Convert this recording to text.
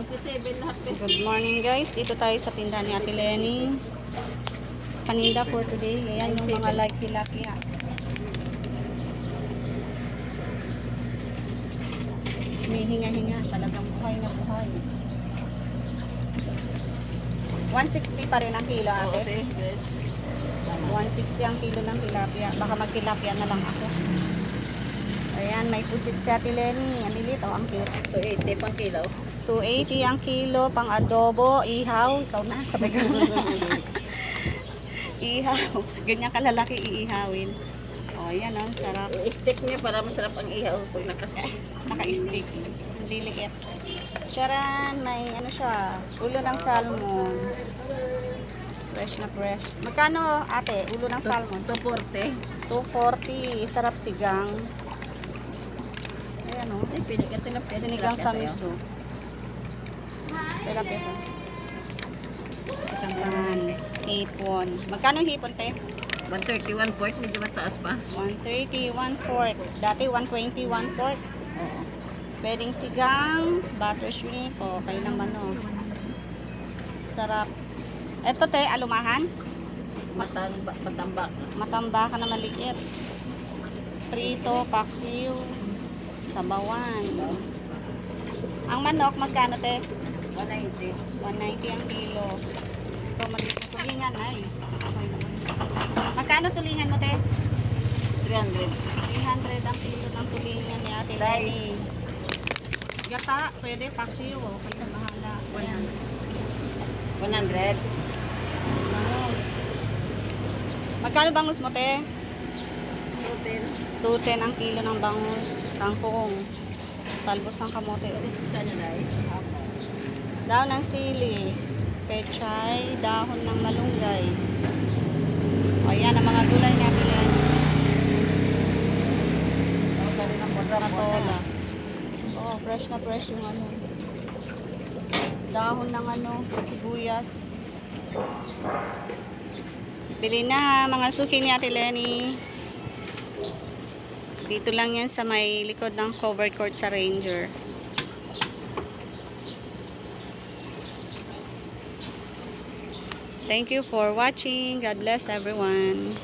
97 lahat eh. Good morning guys, dito tayo sa tindahan ni Ate Lenny. Paninda for today. Ayan yung mga like tilapia. May hinga-hinga, talagang buhay na buhay. 160 pa rin ang kilo, ate. Okay, yes. 160 ang kilo ng tilapia. Baka magtilapia na lang ako. Ayan, may pusit si Ate Lenny. Ang lilit, oh, ang cute. 280 pang kilo. 280 ang kilo, pang adobo, ihaw. Ikaw na, sabay ka. Ihaw. Ganyan kalalaki iihawin. O, yan o, sarap. I-stick niya para masarap ang ihaw pag naka-stick. Naka-stick. Hindi liit. Charan, may ano siya, ulo ng salmon. Fresh na fresh. Magkano, ate, ulo ng salmon? 240. 240. Sarap sigang. Ayan o. Ay, pili ka tilapia. Sinigang sa miso. Ilang peso? Yan. Hipon. Magkano hipon, te? 130, 1/4. Medyo mataas pa. 130, 1/4. Dati 120, 1/4. Oo. Pwedeng sigang, butter shrimp. O, kayo naman o. Sarap. Ito, te, alumahan. Matambak. Matamba ka na maliit. Prito, paksiw, sabawan. Ang manok, magkano, te? 190. 190 ang kilo. Ito, maliit. Tulingan, ay. Okay naman. Magkano tulingan mo, te? 300. 300 ang kilo ng tulingan ni Ate Lenny. Gata, pwede, paksiw. Okay na, bahala. Ayan. 100. Bangus. Magkano bangus mo, te? 210. 210 ang kilo ng bangus. Kangkong. Talbos ng kamote. Saan na dahil? Dahon ng sili. Pechay. Dahon ng malunggay. O, yan ang mga gulay ni Ate Lenny. Patola. Oh, fresh na fresh yung ano. Dahon ng ano, sibuyas. Bili na mga suki ni Ate Lenny. Dito lang yan sa may likod ng covered court sa Ranger. Thank you for watching. God bless everyone.